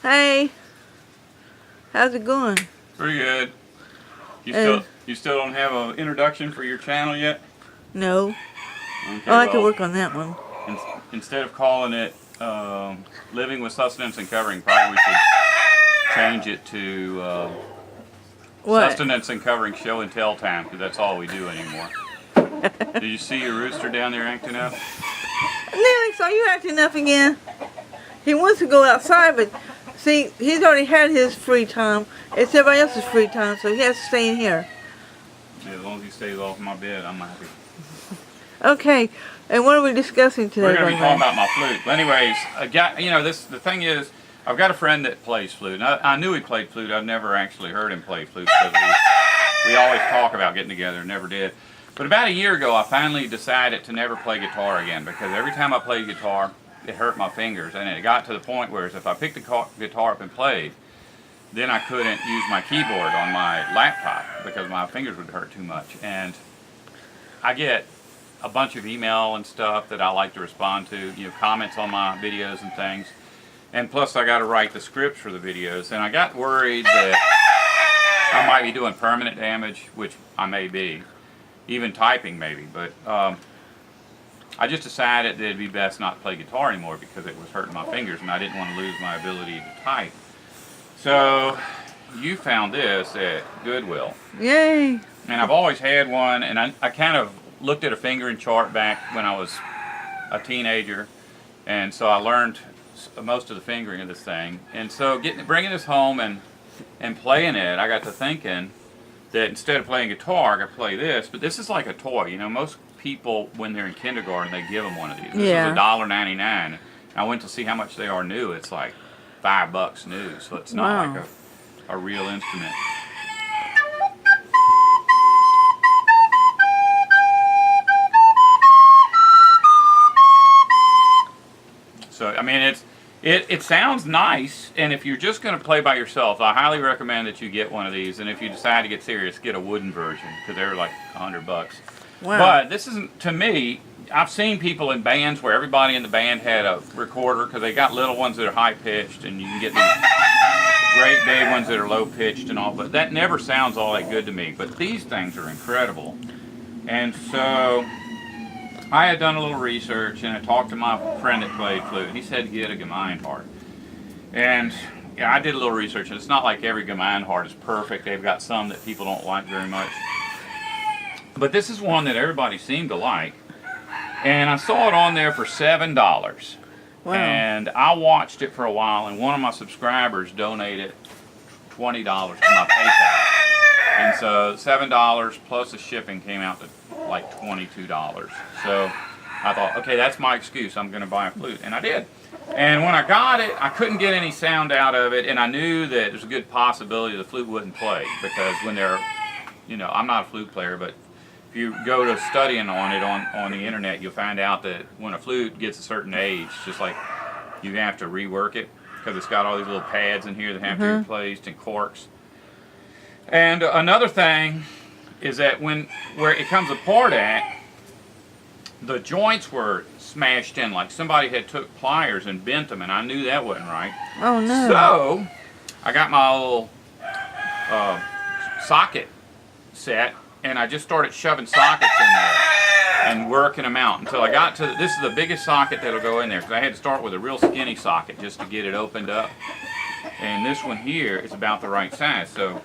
Hey, how's it going? Pretty good. You still don't have an introduction for your channel yet? No. Okay, Oh, I could work on that one. Instead of calling it Living with Sustenance and Covering, probably we should change it to Sustenance and Covering Show and Tell Time, because that's all we do anymore. Did you see your rooster down there acting up? Nelly, are you acting up again? He wants to go outside, but see, he's already had his free time. It's everybody else's free time, so he has to stay in here. Yeah, as long as he stays off my bed, I'm happy. Okay, and what are we discussing today? We're going to be talking about my flute. But anyways, the thing is, I've got a friend that plays flute. And I knew he played flute. I've never actually heard him play flute because we always talk about getting together, never did. But about a year ago, I finally decided to never play guitar again, because every time I played guitar, it hurt my fingers. And it got to the point where if I picked the guitar up and played, then I couldn't use my keyboard on my laptop because my fingers would hurt too much. And I get a bunch of email and stuff that I like to respond to, comments on my videos and things. And plus I got to write the scripts for the videos. And I got worried that I might be doing permanent damage, which I may be. Even typing maybe, but I just decided that it'd be best not to play guitar anymore because it was hurting my fingers and I didn't want to lose my ability to type. So you found this at Goodwill. Yay! And I've always had one, and I kind of looked at a fingering chart back when I was a teenager, and so I learned most of the fingering of this thing. And so bringing this home and playing it, I got to thinking that instead of playing guitar, I could play this. But this is like a toy. Most people, when they're in kindergarten, they give them one of these. This is $1.99. I went to see how much they are new. It's like $5 new, so it's not like a real instrument. So, I mean, it sounds nice, and if you're just going to play by yourself, I highly recommend that you get one of these. And if you decide to get serious, get a wooden version, because they're like $100. Wow. But this isn't, to me, I've seen people in bands where everybody in the band had a recorder, because they got little ones that are high-pitched, and you can get these great big ones that are low-pitched and all, but that never sounds all that good to me. But these things are incredible. And so I had done a little research, and I talked to my friend that played flute. He said he had a Gemeinhardt. And yeah, I did a little research, and it's not like every Gemeinhardt is perfect. They've got some that people don't like very much. But this is one that everybody seemed to like. And I saw it on there for $7. Wow. And I watched it for a while, and one of my subscribers donated $20 to my PayPal. And so $7 plus the shipping came out to like $22. So I thought, okay, that's my excuse. I'm going to buy a flute. And I did. And when I got it, I couldn't get any sound out of it, and I knew that there's a good possibility the flute wouldn't play, because when they're, I'm not a flute player, but if you go to studying on it on the internet, you'll find out that when a flute gets a certain age, just like you have to rework it, because it's got all these little pads in here that have to be replaced, and corks. And another thing is that where it comes apart at, the joints were smashed in, like somebody had took pliers and bent them, and I knew that wasn't right. Oh no. So I got my little socket set, and I just started shoving sockets in there and working them out until I got to, this is the biggest socket that'll go in there, because I had to start with a real skinny socket just to get it opened up. And this one here is about the right size. So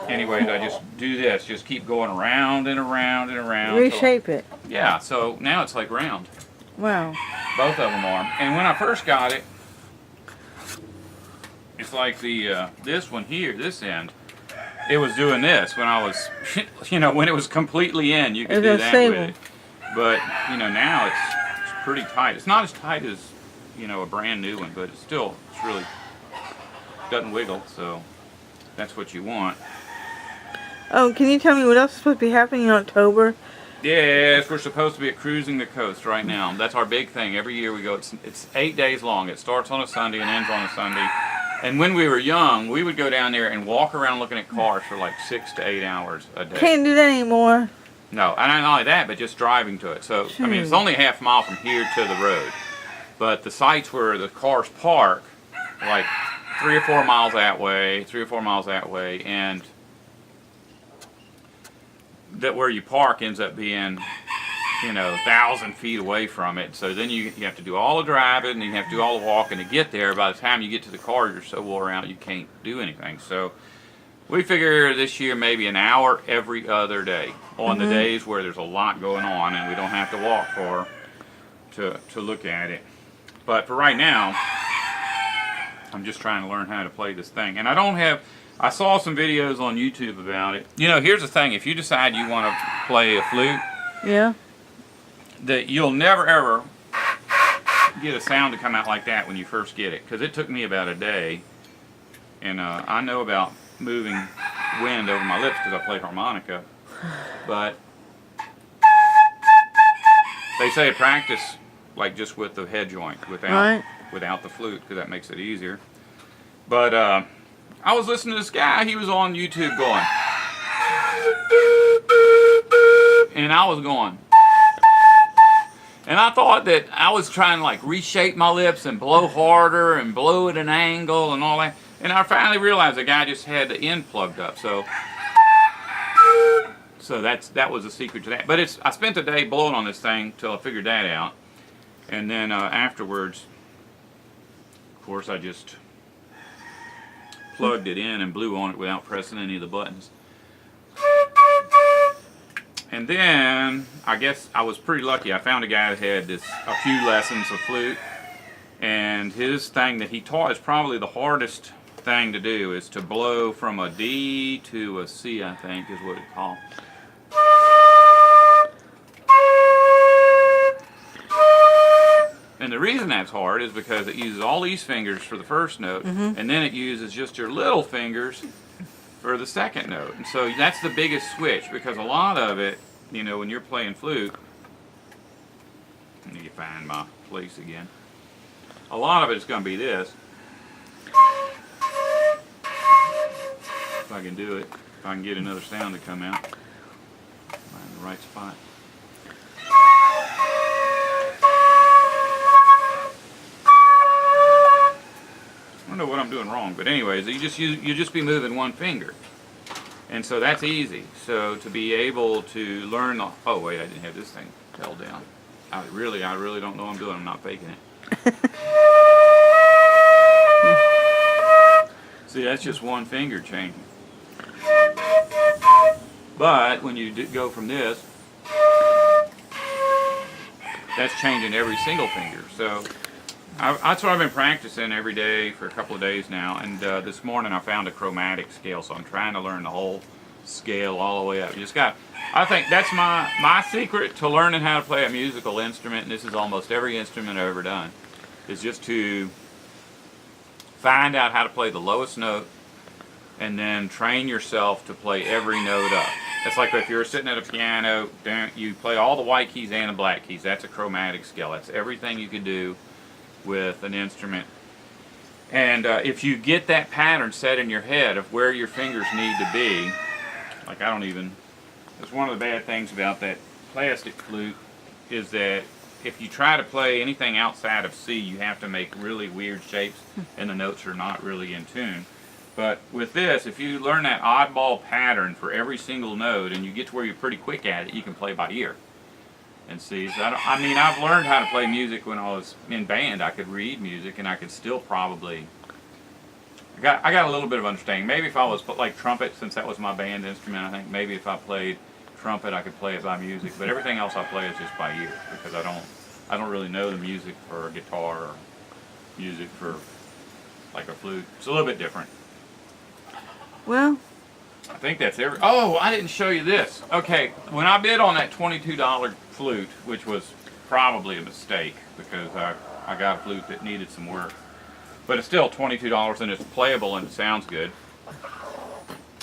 anyways, I just do this, just keep going around and around and around. Reshape it. Yeah, so now it's like round. Wow. Both of them are. And when I first got it, it's like the this one here, this end, it was doing this when I was, when it was completely in, you could do that with it. But, now it's pretty tight. It's not as tight as, a brand new one, but it's really, doesn't wiggle, so that's what you want. Oh, can you tell me what else is supposed to be happening in October? Yes, we're supposed to be at Cruising the Coast right now. That's our big thing. Every year we go. It's 8 days long. It starts on a Sunday and ends on a Sunday. And when we were young, we would go down there and walk around looking at cars for like 6 to 8 hours a day. Can't do that anymore. No, and not only that, but just driving to it. So, it's only a half mile from here to the road. But the sites where the cars park like 3 or 4 miles that way, 3 or 4 miles that way, and that where you park ends up being, 1,000 feet away from it. So then you have to do all the driving and you have to do all the walking to get there. By the time you get to the car, you're so wore out you can't do anything. So we figure this year maybe an hour every other day on the days where there's a lot going on and we don't have to walk far to look at it. But for right now, I'm just trying to learn how to play this thing. And I saw some videos on YouTube about it. Here's the thing. If you decide you want to play a flute, Yeah. that you'll never ever get a sound to come out like that when you first get it. Because it took me about a day. And I know about moving wind over my lips because I play harmonica. But they say practice like just with the head joint without the flute, because that makes it easier. But I was listening to this guy. He was on YouTube going, and I was going, and I thought that I was trying to like reshape my lips and blow harder and blow at an angle and all that. And I finally realized the guy just had the end plugged up. So that was the secret to that. But I spent the day blowing on this thing till I figured that out. And then afterwards, of course, I just plugged it in and blew on it without pressing any of the buttons. And then, I guess I was pretty lucky. I found a guy that had a few lessons of flute. And his thing that he taught is probably the hardest thing to do, is to blow from a D to a C, I think is what it's called. And the reason that's hard is because it uses all these fingers for the first note, and then it uses just your little fingers for the second note. And so that's the biggest switch, because a lot of it, when you're playing flute, I need to find my place again. A lot of it is going to be this. If I can do it, if I can get another sound to come out. Find the right spot. I don't know what I'm doing wrong, but anyways, you just be moving one finger, and so that's easy. So to be able to learn oh wait, I didn't have this thing held down. I really don't know what I'm doing. I'm not faking it. See, that's just one finger changing. But when you go from this, that's changing every single finger. So that's what I've been practicing every day for a couple of days now. And this morning I found a chromatic scale, so I'm trying to learn the whole scale all the way up. I think that's my secret to learning how to play a musical instrument, and this is almost every instrument I've ever done, is just to find out how to play the lowest note and then train yourself to play every note up. It's like if you're sitting at a piano, you play all the white keys and the black keys. That's a chromatic scale. That's everything you could do with an instrument. And if you get that pattern set in your head of where your fingers need to be, like it's one of the bad things about that plastic flute is that if you try to play anything outside of C, you have to make really weird shapes and the notes are not really in tune. But with this, if you learn that oddball pattern for every single note and you get to where you're pretty quick at it, you can play by ear. And see, so I've learned how to play music when I was in band. I could read music and I could still probably, I got a little bit of understanding. Maybe if I was like trumpet, since that was my band instrument, I think maybe if I played trumpet I could play it by music, but everything else I play is just by ear, because I don't really know the music for a guitar or music for like a flute. It's a little bit different. Well, I think that's oh, I didn't show you this. Okay, when I bid on that $22 flute, which was probably a mistake because I got a flute that needed some work, but it's still $22 and it's playable and it sounds good.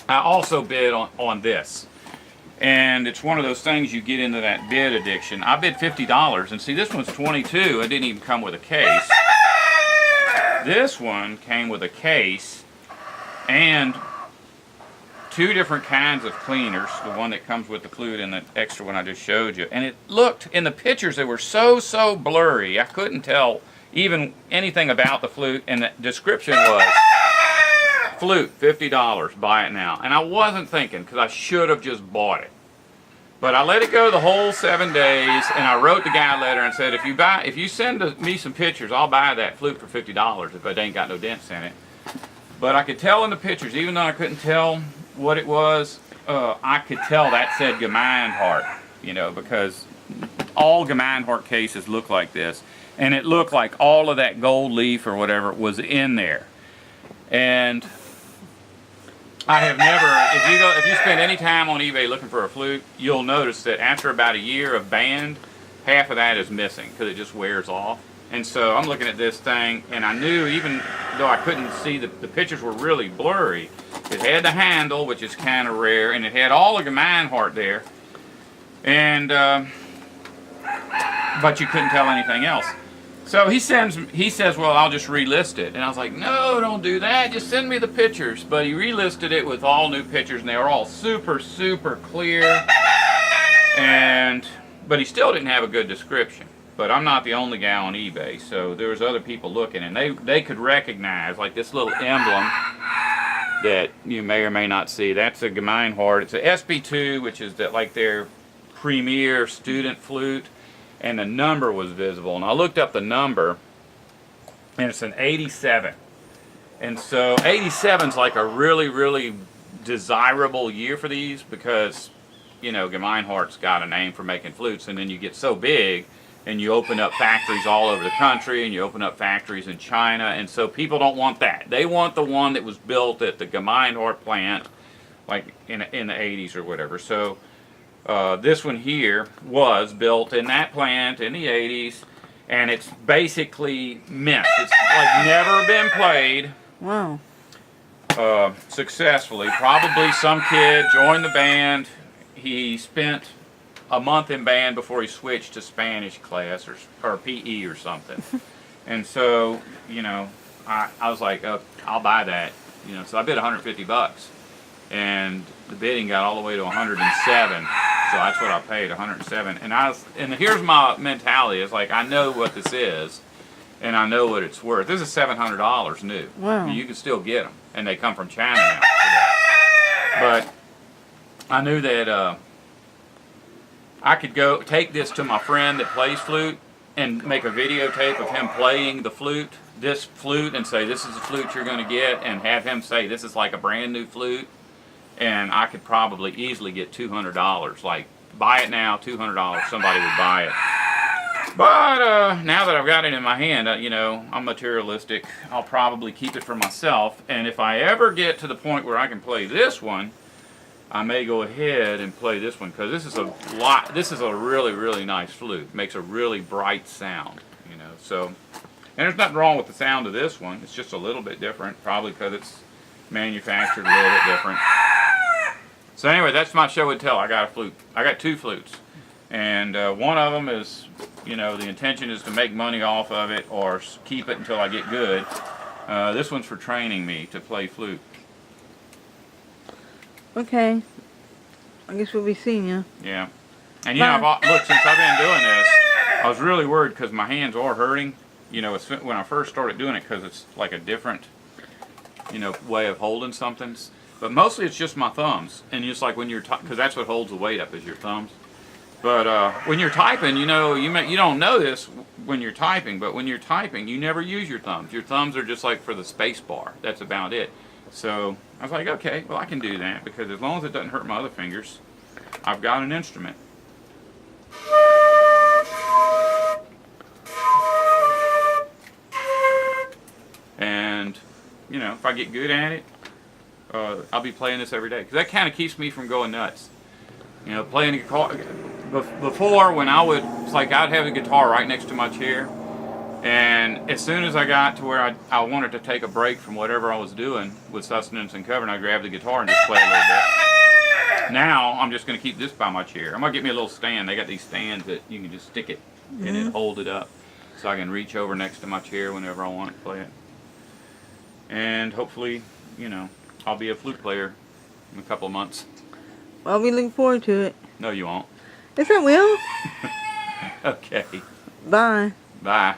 I also bid on this. And it's one of those things you get into that bid addiction. I bid $50, and see, this one's $22. It didn't even come with a case. This one came with a case and 2 different kinds of cleaners. The one that comes with the flute and the extra one I just showed you. And it looked, in the pictures, they were so blurry. I couldn't tell even anything about the flute, and the description was, flute, $50, buy it now. And I wasn't thinking, because I should have just bought it. But I let it go the whole 7 days, and I wrote the guy a letter and said, if you send me some pictures, I'll buy that flute for $50 if it ain't got no dents in it. But I could tell in the pictures, even though I couldn't tell what it was, I could tell that said Gemeinhart, you know, because all Gemeinhart cases look like this. And it looked like all of that gold leaf or whatever was in there. And I have never, if you spend any time on eBay looking for a flute, you'll notice that after about a year of band, half of that is missing because it just wears off. And so I'm looking at this thing, and I knew, even though I couldn't see, the pictures were really blurry. It had the handle, which is kind of rare, and it had all the Gemeinhart there. And, but you couldn't tell anything else. So he says, well, I'll just relist it. And I was like, no, don't do that. Just send me the pictures. But he relisted it with all new pictures, and they were all super, super clear. But he still didn't have a good description. But I'm not the only guy on eBay, so there was other people looking, and they could recognize, like this little emblem that you may or may not see. That's a Gemeinhart. It's a SB2, which is like their premier student flute. And the number was visible, and I looked up the number, and it's an 87. And so 87's like a really, really desirable year for these, because, you know, Gemeinhart's got a name for making flutes, and then you get so big, and you open up factories all over the country, and you open up factories in China, and so people don't want that. They want the one that was built at the Gemeinhart plant, like in the 80s or whatever. So this one here was built in that plant in the 80s, and it's basically mint. It's like never been played. Wow. Successfully. Probably some kid joined the band. He spent a month in band before he switched to Spanish class or PE or something. And so, you know, I was like, oh, I'll buy that. You know, so I bid $150. And the bidding got all the way to 107, so that's what I paid, 107. And here's my mentality: it's like, I know what this is, and I know what it's worth. This is $700 new. Wow. You can still get them, and they come from China now. But I knew that I could go take this to my friend that plays flute and make a videotape of him playing this flute, and say, this is the flute you're going to get, and have him say, this is like a brand new flute. And I could probably easily get $200. Like, buy it now, $200, somebody would buy it. But now that I've got it in my hand, you know, I'm materialistic. I'll probably keep it for myself. And if I ever get to the point where I can play this one, I may go ahead and play this one, because this is a really, really nice flute. It makes a really bright sound, you know. So, and there's nothing wrong with the sound of this one. It's just a little bit different, probably because it's manufactured a little bit different. So anyway, that's my show and tell. I got a flute. I got two flutes, and one of them is, you know, the intention is to make money off of it or keep it until I get good. This one's for training me to play flute. Okay. I guess we'll be seeing you. Yeah. And you know, look, since I've been doing this, I was really worried because my hands are hurting. You know, when I first started doing it, because it's like a different, you know, way of holding something. But mostly it's just my thumbs, and just like when you're, because that's what holds the weight up, is your thumbs. But when you're typing, you know, you don't know this when you're typing, but when you're typing, you never use your thumbs. Your thumbs are just like for the space bar. That's about it. So I was like, okay, well, I can do that, because as long as it doesn't hurt my other fingers, I've got an instrument. And, you know, if I get good at it, I'll be playing this every day, because that kind of keeps me from going nuts. You know, playing a guitar. Before, when it's like I'd have a guitar right next to my chair, and as soon as I got to where I wanted to take a break from whatever I was doing with Sustenance and Covering, I grabbed the guitar and just play a little bit. Now, I'm just going to keep this by my chair. I'm going to get me a little stand. They got these stands that you can just stick it and it hold it up, so I can reach over next to my chair whenever I want to play it. And hopefully, you know, I'll be a flute player in a couple of months. I'll be looking forward to it. No, you won't. Yes, I will. Okay. Bye. Bye.